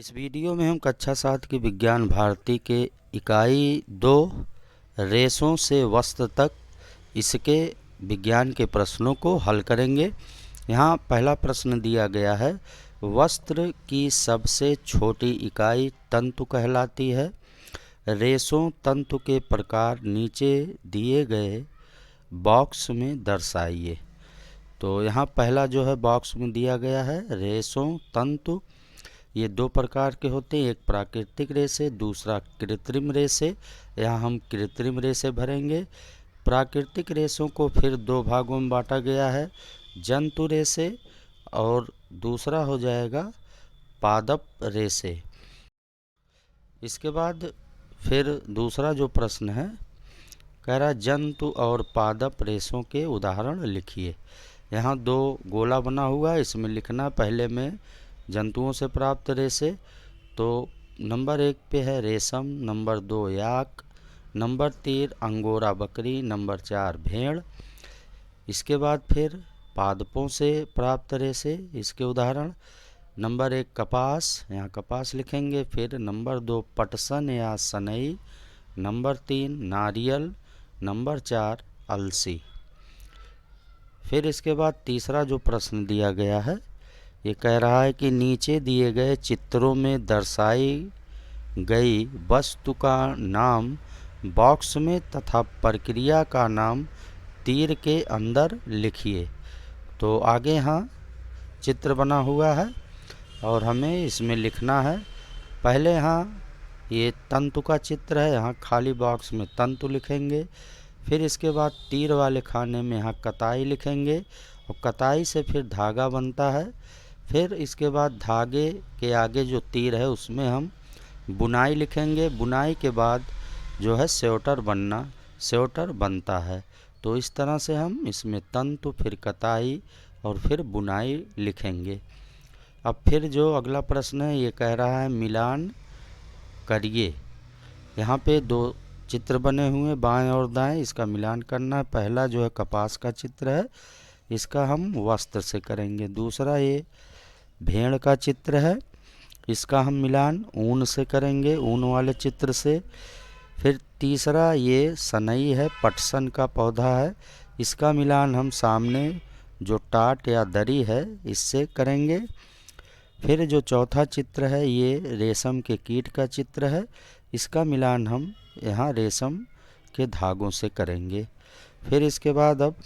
इस वीडियो में हम कक्षा 7 की विज्ञान भारती के इकाई 2 रेशों से वस्त्र तक इसके विज्ञान के प्रश्नों को हल करेंगे। यहाँ पहला प्रश्न दिया गया है, वस्त्र की सबसे छोटी इकाई तंतु कहलाती है। रेशों तंतु के प्रकार नीचे दिए गए बॉक्स में दर्शाइए। तो यहाँ पहला जो है बॉक्स में दिया गया है, रेशों तंतु ये दो प्रकार के होते हैं, एक प्राकृतिक रेशे, दूसरा कृत्रिम रेशे। यहाँ हम कृत्रिम रेशे भरेंगे। प्राकृतिक रेशों को फिर दो भागों में बांटा गया है, जंतु रेशे और दूसरा हो जाएगा पादप रेशे। इसके बाद फिर दूसरा जो प्रश्न है, कह रहा जंतु और पादप रेशों के उदाहरण लिखिए। यहाँ दो गोला बना हुआ है, इसमें लिखना पहले में जंतुओं से प्राप्त रेशे। तो नंबर 1 पे है रेशम, नंबर 2 याक, नंबर 3 अंगोरा बकरी, नंबर 4 भेड़। इसके बाद फिर पादपों से प्राप्त रेशे, इसके उदाहरण नंबर 1 कपास, यहाँ कपास लिखेंगे। फिर नंबर 2 पटसन या सनई, नंबर 3 नारियल, नंबर 4 अलसी। फिर इसके बाद तीसरा जो प्रश्न दिया गया है, ये कह रहा है कि नीचे दिए गए चित्रों में दर्शाई गई वस्तु का नाम बॉक्स में तथा प्रक्रिया का नाम तीर के अंदर लिखिए। तो आगे यहाँ चित्र बना हुआ है और हमें इसमें लिखना है। पहले यहाँ ये तंतु का चित्र है, यहाँ खाली बॉक्स में तंतु लिखेंगे। फिर इसके बाद तीर वाले खाने में यहाँ कताई लिखेंगे और कताई से फिर धागा बनता है। फिर इसके बाद धागे के आगे जो तीर है उसमें हम बुनाई लिखेंगे। बुनाई के बाद जो है स्वेटर बनता है। तो इस तरह से हम इसमें तंतु, फिर कताई और फिर बुनाई लिखेंगे। अब फिर जो अगला प्रश्न है, ये कह रहा है मिलान करिए। यहाँ पे दो चित्र बने हुए बाएं और दाएं, इसका मिलान करना है। पहला जो है कपास का चित्र है, इसका हम वस्त्र से करेंगे। दूसरा ये भेड़ का चित्र है, इसका हम मिलान ऊन से करेंगे, ऊन वाले चित्र से। फिर तीसरा ये सनई है, पटसन का पौधा है, इसका मिलान हम सामने जो टाट या दरी है इससे करेंगे। फिर जो चौथा चित्र है, ये रेशम के कीट का चित्र है, इसका मिलान हम यहाँ रेशम के धागों से करेंगे। फिर इसके बाद अब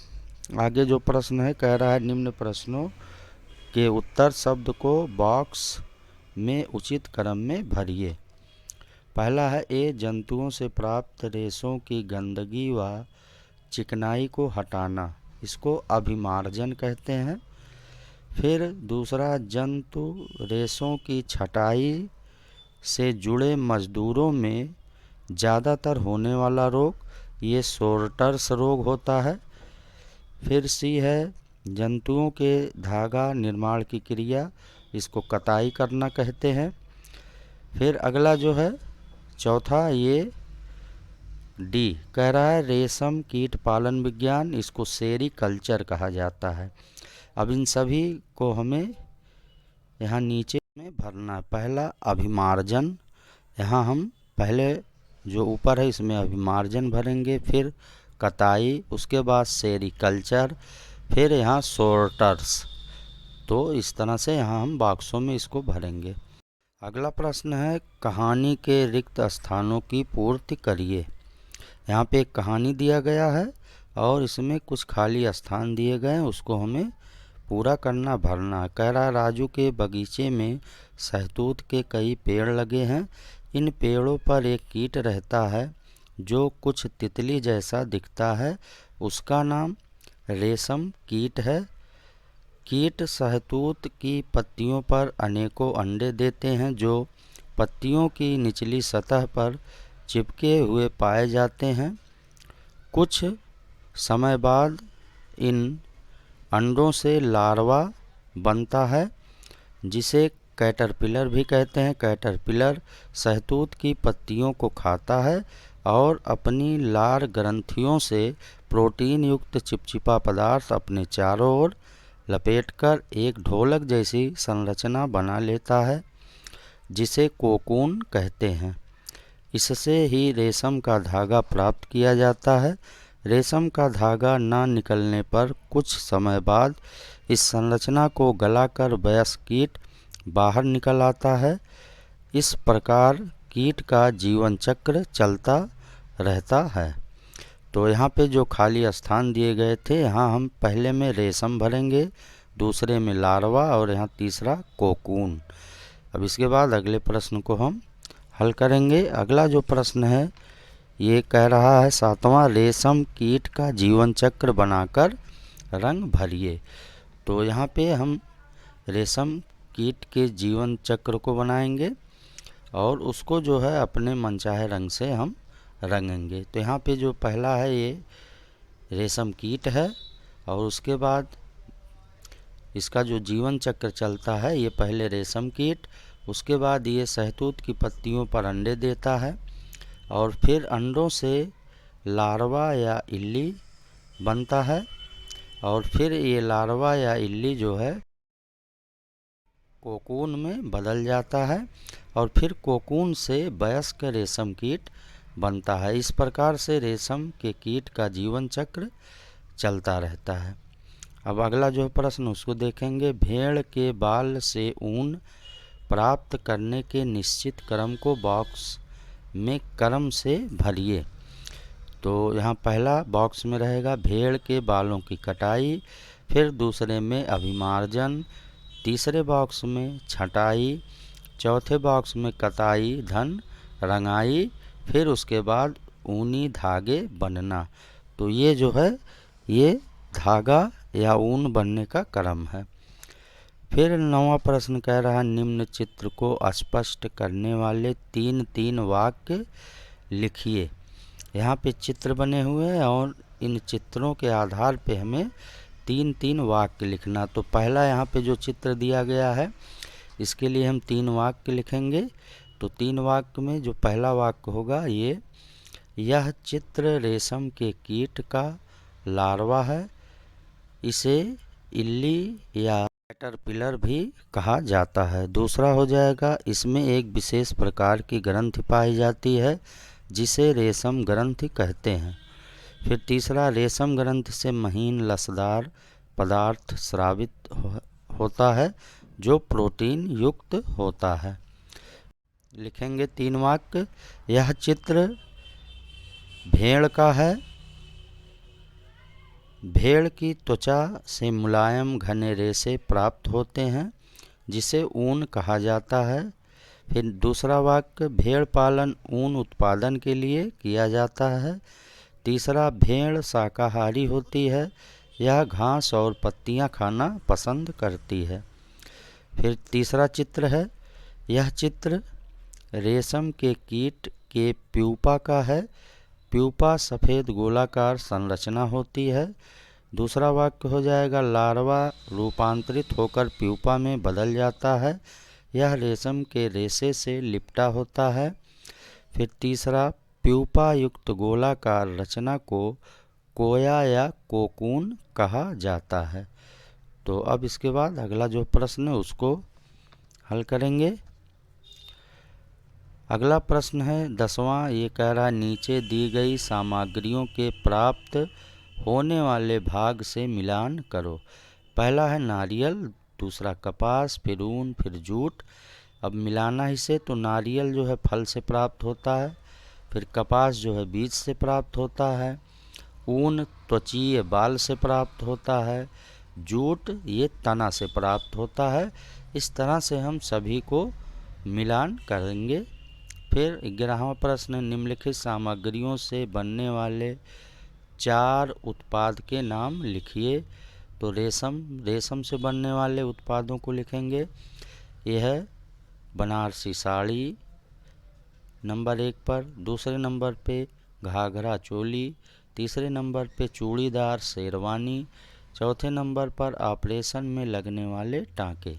आगे जो प्रश्न है, कह रहा है निम्न प्रश्नों के उत्तर शब्द को बॉक्स में उचित क्रम में भरिए। पहला है ए जंतुओं से प्राप्त रेशों की गंदगी व चिकनाई को हटाना, इसको अभिमार्जन कहते हैं। फिर दूसरा जंतु रेशों की छटाई से जुड़े मजदूरों में ज़्यादातर होने वाला रोग, ये सोर्टर्स रोग होता है। फिर सी है जंतुओं के धागा निर्माण की क्रिया, इसको कताई करना कहते हैं। फिर अगला जो है चौथा, ये डी कह रहा है रेशम कीट पालन विज्ञान, इसको सेरीकल्चर कहा जाता है। अब इन सभी को हमें यहाँ नीचे में भरना है। पहला अभिमार्जन, यहाँ हम पहले जो ऊपर है इसमें अभिमार्जन भरेंगे, फिर कताई, उसके बाद सेरीकल्चर, फिर यहाँ सोर्टर्स। तो इस तरह से यहाँ हम बॉक्सों में इसको भरेंगे। अगला प्रश्न है कहानी के रिक्त स्थानों की पूर्ति करिए। यहाँ पे एक कहानी दिया गया है और इसमें कुछ खाली स्थान दिए गए हैं, उसको हमें पूरा करना, भरना है। कह रहा है राजू के बगीचे में सहतूत के कई पेड़ लगे हैं, इन पेड़ों पर एक कीट रहता है जो कुछ तितली जैसा दिखता है, उसका नाम रेशम कीट है। कीट सहतूत की पत्तियों पर अनेकों अंडे देते हैं जो पत्तियों की निचली सतह पर चिपके हुए पाए जाते हैं। कुछ समय बाद इन अंडों से लार्वा बनता है जिसे कैटरपिलर भी कहते हैं। कैटरपिलर सहतूत की पत्तियों को खाता है और अपनी लार ग्रंथियों से प्रोटीन युक्त चिपचिपा पदार्थ अपने चारों ओर लपेटकर एक ढोलक जैसी संरचना बना लेता है। जिसे कोकून कहते हैं। इससे ही रेशम का धागा प्राप्त किया जाता है। रेशम का धागा न निकलने पर कुछ समय बाद इस संरचना को गलाकर वयस्क कीट बाहर निकल आता है। इस प्रकार कीट का जीवन चक्र चलता रहता है। तो यहाँ पे जो खाली स्थान दिए गए थे, यहाँ हम पहले में रेशम भरेंगे, दूसरे में लार्वा और यहाँ तीसरा कोकून। अब इसके बाद अगले प्रश्न को हम हल करेंगे। अगला जो प्रश्न है ये कह रहा है 7वां, रेशम कीट का जीवन चक्र बनाकर रंग भरिए। तो यहाँ पे हम रेशम कीट के जीवन चक्र को बनाएंगे और उसको जो है अपने मनचाहे रंग से हम रंगेंगे। तो यहाँ पे जो पहला है ये रेशम कीट है और उसके बाद इसका जो जीवन चक्र चलता है ये पहले रेशम कीट, उसके बाद ये शहतूत की पत्तियों पर अंडे देता है और फिर अंडों से लार्वा या इल्ली बनता है और फिर ये लार्वा या इल्ली जो है कोकून में बदल जाता है और फिर कोकून से वयस्क रेशम कीट बनता है। इस प्रकार से रेशम के कीट का जीवन चक्र चलता रहता है। अब अगला जो प्रश्न उसको देखेंगे। भेड़ के बाल से ऊन प्राप्त करने के निश्चित क्रम को बॉक्स में क्रम से भरिए। तो यहाँ पहला बॉक्स में रहेगा भेड़ के बालों की कटाई, फिर दूसरे में अभिमार्जन, तीसरे बॉक्स में छटाई, चौथे बॉक्स में कताई धन रंगाई, फिर उसके बाद ऊनी धागे बनना। तो ये जो है ये धागा या ऊन बनने का क्रम है। फिर 9वां प्रश्न कह रहा है निम्न चित्र को स्पष्ट करने वाले 3 वाक्य लिखिए। यहाँ पे चित्र बने हुए हैं और इन चित्रों के आधार पे हमें 3 वाक्य लिखना। तो पहला यहाँ पे जो चित्र दिया गया है इसके लिए हम 3 वाक्य लिखेंगे। तो 3 वाक्य में जो पहला वाक्य होगा ये, यह चित्र रेशम के कीट का लार्वा है, इसे इल्ली या कैटरपिलर भी कहा जाता है। दूसरा हो जाएगा, इसमें एक विशेष प्रकार की ग्रंथि पाई जाती है जिसे रेशम ग्रंथि कहते हैं। फिर तीसरा, रेशम ग्रंथि से महीन लसदार पदार्थ स्रावित होता है जो प्रोटीन युक्त होता है। लिखेंगे 3 वाक्य। यह चित्र भेड़ का है, भेड़ की त्वचा से मुलायम घने रेशे प्राप्त होते हैं जिसे ऊन कहा जाता है। फिर दूसरा वाक्य, भेड़ पालन ऊन उत्पादन के लिए किया जाता है। तीसरा, भेड़ शाकाहारी होती है, यह घास और पत्तियां खाना पसंद करती है। फिर तीसरा चित्र है, यह चित्र रेशम के कीट के प्यूपा का है, प्यूपा सफ़ेद गोलाकार संरचना होती है। दूसरा वाक्य हो जाएगा, लार्वा रूपांतरित होकर प्यूपा में बदल जाता है, यह रेशम के रेशे से लिपटा होता है। फिर तीसरा, प्यूपा युक्त गोलाकार रचना को कोया या कोकून कहा जाता है। तो अब इसके बाद अगला जो प्रश्न है उसको हल करेंगे। अगला प्रश्न है 10वां, ये कह रहा है नीचे दी गई सामग्रियों के प्राप्त होने वाले भाग से मिलान करो। पहला है नारियल, दूसरा कपास, फिर ऊन, फिर जूट। अब मिलाना इसे, तो नारियल जो है फल से प्राप्त होता है, फिर कपास जो है बीज से प्राप्त होता है, ऊन त्वचीय बाल से प्राप्त होता है, जूट ये तना से प्राप्त होता है। इस तरह से हम सभी को मिलान करेंगे। फिर 11वां प्रश्न, निम्नलिखित सामग्रियों से बनने वाले 4 उत्पाद के नाम लिखिए। तो रेशम से बनने वाले उत्पादों को लिखेंगे। यह है बनारसी साड़ी नंबर 1 पर, दूसरे नंबर पे घाघरा चोली, तीसरे नंबर पे चूड़ीदार शेरवानी, चौथे नंबर पर ऑपरेशन में लगने वाले टाँके।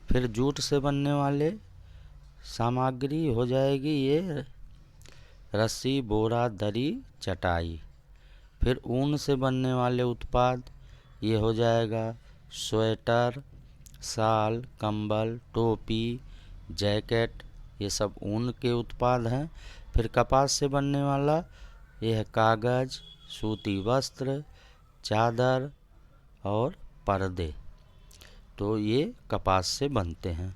फिर जूट से बनने वाले सामग्री हो जाएगी ये रस्सी, बोरा, दरी, चटाई। फिर ऊन से बनने वाले उत्पाद ये हो जाएगा स्वेटर, शाल, कंबल, टोपी, जैकेट, ये सब ऊन के उत्पाद हैं। फिर कपास से बनने वाला ये है कागज़, सूती वस्त्र, चादर और पर्दे, तो ये कपास से बनते हैं।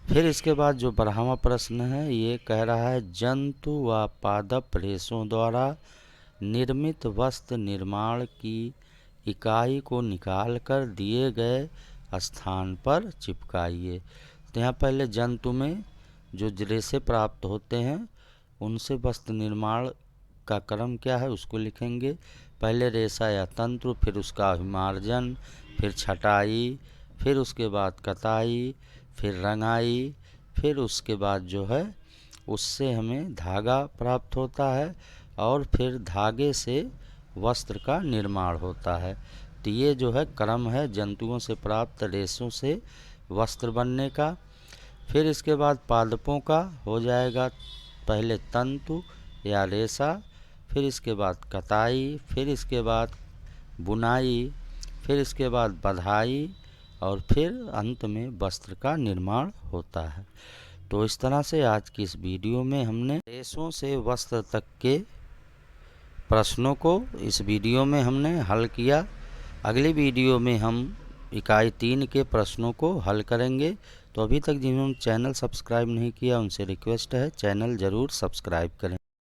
फिर इसके बाद जो 12वां प्रश्न है ये कह रहा है जंतु व पादप रेशों द्वारा निर्मित वस्त्र निर्माण की इकाई को निकालकर दिए गए स्थान पर चिपकाइए। तो यहाँ पहले जंतु में जो रेशे प्राप्त होते हैं उनसे वस्त्र निर्माण का क्रम क्या है उसको लिखेंगे। पहले रेशा या तंतु, फिर उसका अभिमार्जन, फिर छटाई, फिर उसके बाद कताई, फिर रंगाई, फिर उसके बाद जो है उससे हमें धागा प्राप्त होता है और फिर धागे से वस्त्र का निर्माण होता है। तो ये जो है क्रम है जंतुओं से प्राप्त रेशों से वस्त्र बनने का। फिर इसके बाद पादपों का हो जाएगा पहले तंतु या रेशा, फिर इसके बाद कताई, फिर इसके बाद बुनाई, फिर इसके बाद बधाई और फिर अंत में वस्त्र का निर्माण होता है। तो इस तरह से आज की इस वीडियो में हमने रेशों से वस्त्र तक के प्रश्नों को इस वीडियो में हमने हल किया। अगली वीडियो में हम इकाई 3 के प्रश्नों को हल करेंगे। तो अभी तक जिन्होंने चैनल सब्सक्राइब नहीं किया उनसे रिक्वेस्ट है चैनल ज़रूर सब्सक्राइब करें।